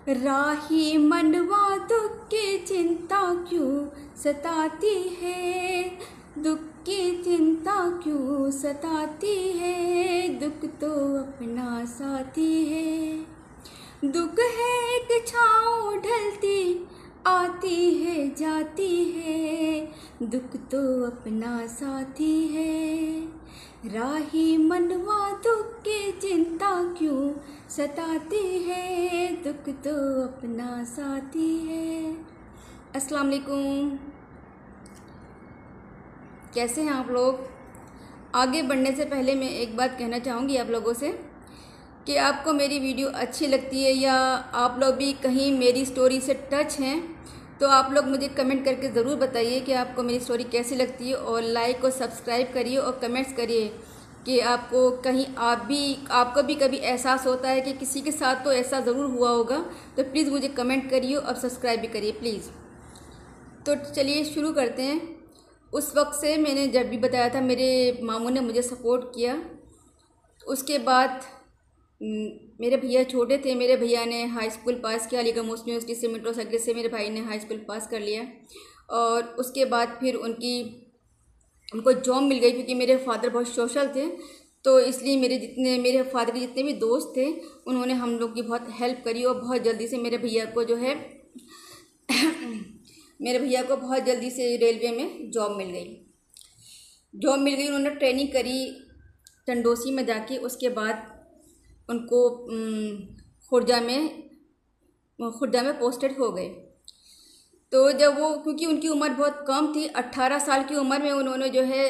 राही मनवा दुख की चिंता क्यों सताती है, दुख की चिंता क्यों सताती है, दुख तो अपना साथी है। दुख है एक छाँव ढलती आती है जाती है, दुख तो अपना साथी है। राही मनवा दुख की चिंता क्यों सताती है, दुख तो अपना साथी है। अस्सलाम वालेकुम, कैसे हैं आप लोग। आगे बढ़ने से पहले मैं एक बात कहना चाहूँगी आप लोगों से कि आपको मेरी वीडियो अच्छी लगती है या आप लोग भी कहीं मेरी स्टोरी से टच हैं तो आप लोग मुझे कमेंट करके ज़रूर बताइए कि आपको मेरी स्टोरी कैसी लगती है, और लाइक और सब्सक्राइब करिए और कमेंट्स करिए कि आपको कहीं आपको भी कभी एहसास होता है कि किसी के साथ तो ऐसा ज़रूर हुआ होगा, तो प्लीज़ मुझे कमेंट करिए और सब्सक्राइब भी करिए प्लीज़। तो चलिए शुरू करते हैं। उस वक्त से मैंने जब भी बताया था मेरे मामू ने मुझे सपोर्ट किया। उसके बाद मेरे भैया छोटे थे, मेरे भैया ने हाई स्कूल पास किया, अलीगढ़ मुस्लिम यूनिवर्सिटी से मेट्रो सर्किट से मेरे भाई ने हाई स्कूल पास कर लिया। और उसके बाद फिर उनको जॉब मिल गई, क्योंकि मेरे फादर बहुत सोशल थे, तो इसलिए मेरे फादर के जितने भी दोस्त थे उन्होंने हम लोग की बहुत हेल्प करी और बहुत जल्दी से मेरे भैया को जो है मेरे भैया को बहुत जल्दी से रेलवे में जॉब मिल गई। उन्होंने ट्रेनिंग करी टंडोसी में जाके, उसके बाद उनको खुर्जा में पोस्टेड हो गए। तो जब वो, क्योंकि उनकी उम्र बहुत कम थी, 18 साल की उम्र में उन्होंने जो है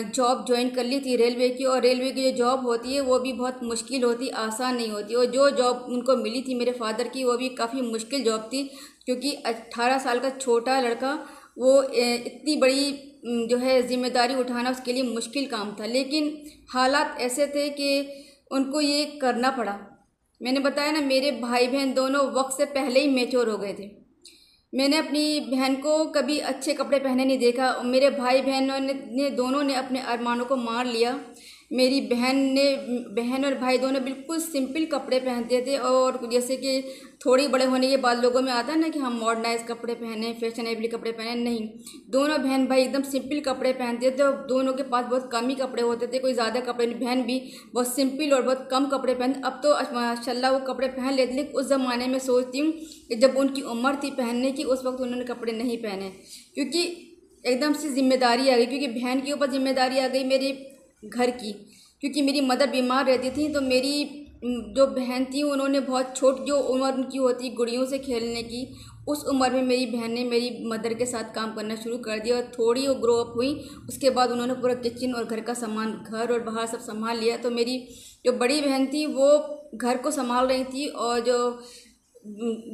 जॉब ज्वाइन कर ली थी रेलवे की। और रेलवे की जो जॉब होती है वो भी बहुत मुश्किल होती, आसान नहीं होती। और जो जॉब उनको मिली थी मेरे फादर की वो भी काफ़ी मुश्किल जॉब थी, क्योंकि 18 साल का छोटा लड़का वो इतनी बड़ी जो है जिम्मेदारी उठाना उसके लिए मुश्किल काम था। लेकिन हालात ऐसे थे कि उनको ये करना पड़ा। मैंने बताया ना, मेरे भाई बहन दोनों वक्त से पहले ही मैच्योर हो गए थे। मैंने अपनी बहन को कभी अच्छे कपड़े पहने नहीं देखा। मेरे भाई बहनों ने दोनों ने अपने अरमानों को मार लिया। मेरी बहन और भाई दोनों बिल्कुल सिंपल कपड़े पहनते थे, और जैसे कि थोड़ी बड़े होने के बाद लोगों में आता है ना कि हम मॉडर्नाइज कपड़े पहने, फैशनेबल कपड़े पहने, नहीं, दोनों बहन भाई एकदम सिंपल कपड़े पहनते थे। और दोनों के पास बहुत कम ही कपड़े होते थे, कोई ज़्यादा कपड़े नहीं। बहन भी बहुत सिंपल और बहुत कम कपड़े पहनते। अब तो माशाल्लाह वो कपड़े पहन लेते, लेकिन उस ज़माने में सोचती हूँ कि जब उनकी उम्र थी पहनने की, उस वक्त उन्होंने कपड़े नहीं पहने, क्योंकि एकदम से जिम्मेदारी आ गई। क्योंकि बहन के ऊपर जिम्मेदारी आ गई मेरे घर की, क्योंकि मेरी मदर बीमार रहती थी। तो मेरी जो बहन थी उन्होंने बहुत जो उम्र उनकी होती गुड़ियों से खेलने की, उस उम्र में मेरी बहन ने मेरी मदर के साथ काम करना शुरू कर दिया। और थोड़ी वो ग्रो अप हुई, उसके बाद उन्होंने पूरा किचन और घर का सामान, घर और बाहर सब संभाल लिया। तो मेरी जो बड़ी बहन थी वो घर को संभाल रही थी, और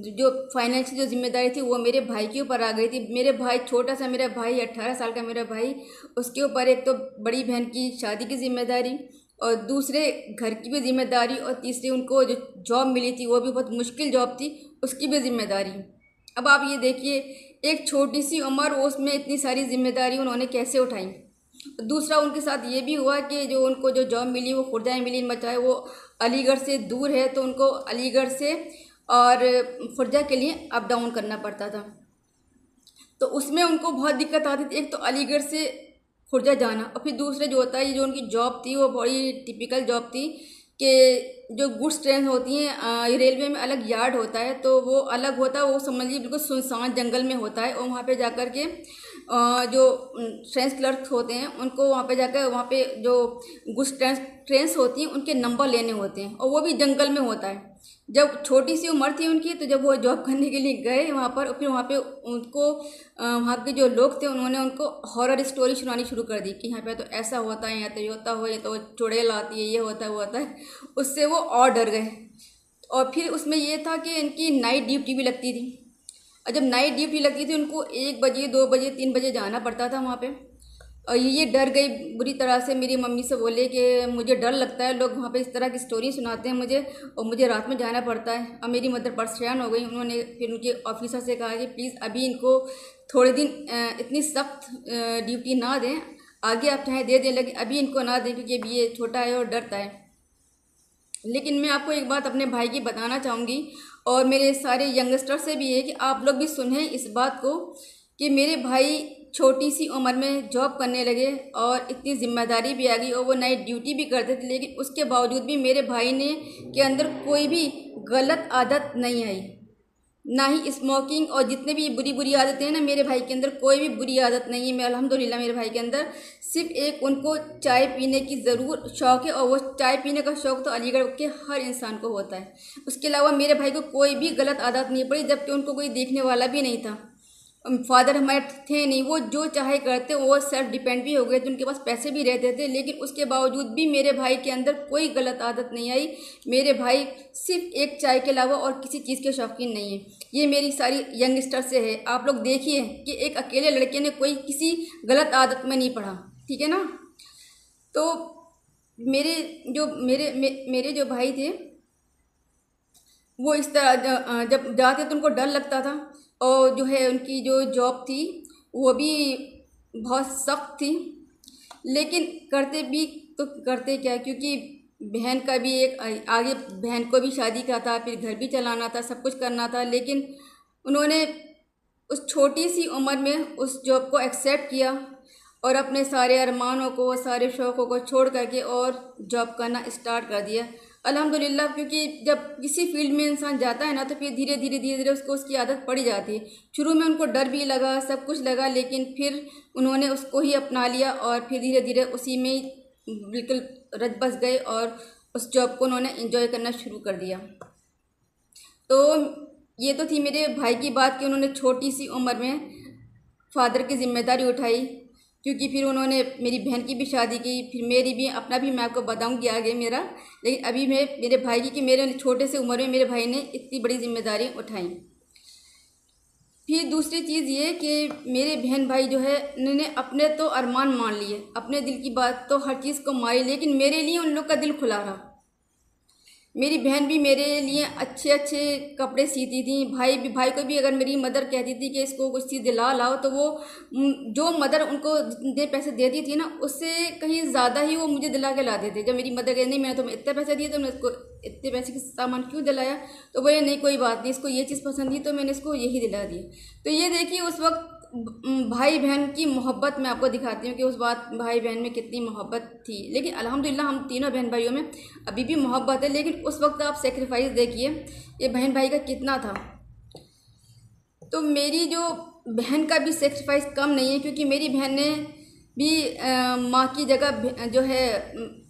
जो फाइनेंशियल जो जिम्मेदारी थी वो मेरे भाई के ऊपर आ गई थी। मेरे भाई, छोटा सा मेरा भाई, 18 साल का मेरा भाई, उसके ऊपर एक तो बड़ी बहन की शादी की जिम्मेदारी, और दूसरे घर की भी जिम्मेदारी, और तीसरी उनको जो जॉब मिली थी वो भी बहुत मुश्किल जॉब थी, उसकी भी जिम्मेदारी। अब आप ये देखिए, एक छोटी सी उम्र, उसमें इतनी सारी जिम्मेदारी उन्होंने कैसे उठाई। दूसरा उनके साथ ये भी हुआ कि जो उनको जो जॉब मिली वो खुर्जा में मिली, चाहे वो अलीगढ़ से दूर है, तो उनको अलीगढ़ से और खुर्जा के लिए अप डाउन करना पड़ता था। तो उसमें उनको बहुत दिक्कत आती थी, एक तो अलीगढ़ से खुर्जा जाना, और फिर दूसरे जो होता है, जो उनकी जॉब थी वो बड़ी टिपिकल जॉब थी कि जो गुड्स ट्रेन होती हैं, रेलवे में अलग यार्ड होता है, तो वो अलग होता है, वो समझिए बिल्कुल सुनसान जंगल में होता है। और वहाँ पे जाकर के जो ट्रेन क्लर्क होते हैं उनको वहाँ पे जाकर, वहाँ पे जो गुड्स ट्रेन्स होती हैं उनके नंबर लेने होते हैं, और वो भी जंगल में होता है। जब छोटी सी उम्र थी उनकी, तो जब वो जॉब करने के लिए गए वहाँ पर, फिर वहाँ पे उनको वहाँ के जो लोग थे उन्होंने उनको हॉरर स्टोरी सुनानी शुरू कर दी कि यहाँ पे तो ऐसा होता है, यहाँ तो ये होता हो, ये तो चुड़ैल आती है, ये होता है वो होता है। उससे वो और डर गए। और फिर उसमें ये था कि इनकी नाइट ड्यूटी भी लगती थी, और जब नाइट ड्यूटी लगती थी उनको 1 बजे, 2 बजे, 3 बजे जाना पड़ता था वहाँ पे। और ये डर गई बुरी तरह से, मेरी मम्मी से बोले कि मुझे डर लगता है, लोग वहाँ पे इस तरह की स्टोरी सुनाते हैं मुझे, और मुझे रात में जाना पड़ता है। अब मेरी मदर परेशान हो गई। उन्होंने फिर उनके ऑफिसर से कहा कि प्लीज़ अभी इनको थोड़े दिन इतनी सख्त ड्यूटी ना दें, आगे आप चाहे दे दें, लेकिन अभी इनको ना दें, क्योंकि अभी ये छोटा है और डरता है। लेकिन मैं आपको एक बात अपने भाई की बताना चाहूँगी और मेरे सारे यंगस्टर से भी है कि आप लोग भी सुनें इस बात को कि मेरे भाई छोटी सी उम्र में जॉब करने लगे और इतनी जिम्मेदारी भी आ गई और वो नाइट ड्यूटी भी करते थे, लेकिन उसके बावजूद भी मेरे भाई ने के अंदर कोई भी गलत आदत नहीं आई, ना ही स्मोकिंग और जितने भी बुरी बुरी आदतें हैं ना, मेरे भाई के अंदर कोई भी बुरी आदत नहीं है। मैं अल्हम्दुलिल्लाह मेरे भाई के अंदर सिर्फ एक उनको चाय पीने की ज़रूर शौक़ है और वो चाय पीने का शौक़ तो अलीगढ़ के हर इंसान को होता है। उसके अलावा मेरे भाई को कोई भी गलत आदत नहीं पड़ी, जबकि उनको कोई देखने वाला भी नहीं था। फादर हमारे थे नहीं, वो जो चाहे करते, वो सेल्फ डिपेंड भी हो गए थे, उनके पास पैसे भी रहते थे, लेकिन उसके बावजूद भी मेरे भाई के अंदर कोई गलत आदत नहीं आई। मेरे भाई सिर्फ एक चाय के अलावा और किसी चीज़ के शौकीन नहीं है। ये मेरी सारी यंगस्टर से है। आप लोग देखिए कि एक अकेले लड़के ने कोई किसी गलत आदत में नहीं पड़ा, ठीक है ना। तो मेरे जो भाई थे वो इस तरह जब जाते तो उनको डर लगता था और जो है उनकी जो जॉब थी वो भी बहुत सख्त थी, लेकिन करते भी तो करते क्या, क्योंकि बहन का भी एक आगे बहन को भी शादी का था, फिर घर भी चलाना था, सब कुछ करना था, लेकिन उन्होंने उस छोटी सी उम्र में उस जॉब को एक्सेप्ट किया और अपने सारे अरमानों को, सारे शौक़ों को छोड़ करके और जॉब करना स्टार्ट कर दिया। अल्हम्दुलिल्लाह, क्योंकि जब किसी फील्ड में इंसान जाता है ना तो फिर धीरे धीरे उसको उसकी आदत पड़ जाती है। शुरू में उनको डर भी लगा, सब कुछ लगा, लेकिन फिर उन्होंने उसको ही अपना लिया और फिर धीरे धीरे उसी में ही बिल्कुल रच बस गए और उस जॉब को उन्होंने एंजॉय करना शुरू कर दिया। तो ये तो थी मेरे भाई की बात कि उन्होंने छोटी सी उम्र में फादर की जिम्मेदारी उठाई, क्योंकि फिर उन्होंने मेरी बहन की भी शादी की, फिर मेरी भी, अपना भी मैं आपको बताऊंगी आगे मेरा, लेकिन अभी मैं मेरे भाई की कि मेरे छोटे से उम्र में मेरे भाई ने इतनी बड़ी जिम्मेदारी उठाई। फिर दूसरी चीज़ ये कि मेरे बहन भाई जो है उन्होंने अपने तो अरमान मान लिए, अपने दिल की बात तो हर चीज़ को मारी, लेकिन मेरे लिए उन लोग का दिल खुला रहा। मेरी बहन भी मेरे लिए अच्छे अच्छे कपड़े सीती थी, भाई को भी अगर मेरी मदर कहती थी कि इसको कुछ चीज़ दिला लाओ तो वो जो मदर उनको जितने पैसे देती थी ना उससे कहीं ज़्यादा ही वो मुझे दिला के ला देते। जब मेरी मदर कहती नहीं मैंने तुम्हें इतने पैसे दिए, तुमने इसको इतने पैसे का सामान क्यों दिलाया, तो बोले नहीं कोई बात नहीं, इसको ये चीज़ पसंद थी तो मैंने इसको यही दिला दी। तो ये देखिए उस वक्त भाई बहन की मोहब्बत मैं आपको दिखाती हूँ कि उस बात भाई बहन में कितनी मोहब्बत थी। लेकिन अल्हम्दुलिल्लाह हम तीनों बहन भाइयों में अभी भी मोहब्बत है, लेकिन उस वक्त आप सेक्रीफाइस देखिए ये बहन भाई का कितना था। तो मेरी जो बहन का भी सेक्रीफाइस कम नहीं है, क्योंकि मेरी बहन ने भी माँ की जगह जो है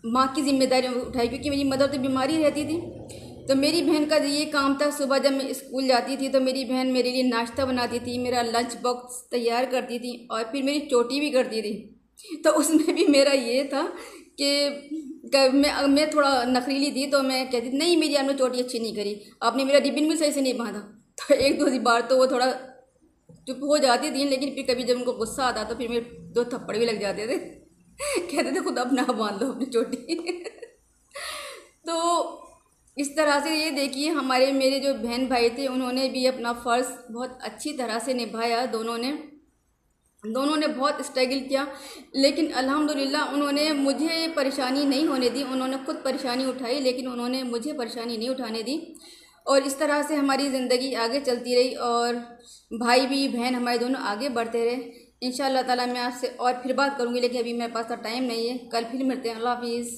माँ की जिम्मेदारी उठाई, क्योंकि मेरी मदर तो बीमारी रहती थी। तो मेरी बहन का ये काम था, सुबह जब मैं स्कूल जाती थी तो मेरी बहन मेरे लिए नाश्ता बनाती थी, मेरा लंच बॉक्स तैयार करती थी और फिर मेरी चोटी भी करती थी। तो उसमें भी मेरा ये था कि मैं थोड़ा नखरीली थी, तो मैं कहती थी नहीं मेरी आपने चोटी अच्छी नहीं करी, आपने मेरा रिबन भी सही से नहीं बांधा। तो एक दो बार तो वो थोड़ा चुप हो जाती थी, लेकिन फिर कभी जब उनको गुस्सा आता तो फिर मेरे 2 थप्पड़ भी लग जाते थे। कहते थे खुद अपना बांध लो अपनी चोटी। तो इस तरह से ये देखिए हमारे मेरे जो बहन भाई थे उन्होंने भी अपना फ़र्ज़ बहुत अच्छी तरह से निभाया। दोनों ने बहुत स्ट्रगल किया, लेकिन अल्हम्दुलिल्लाह उन्होंने मुझे परेशानी नहीं होने दी। उन्होंने खुद परेशानी उठाई, लेकिन उन्होंने मुझे परेशानी नहीं उठाने दी। और इस तरह से हमारी ज़िंदगी आगे चलती रही और भाई भी बहन हमारे दोनों आगे बढ़ते रहे। इंशाअल्लाह ताला मैं आपसे और फिर बात करूँगी, लेकिन अभी मेरे पास टाइम नहीं है। कल फिर मिलते हैं। अल्लाह हाफिज़।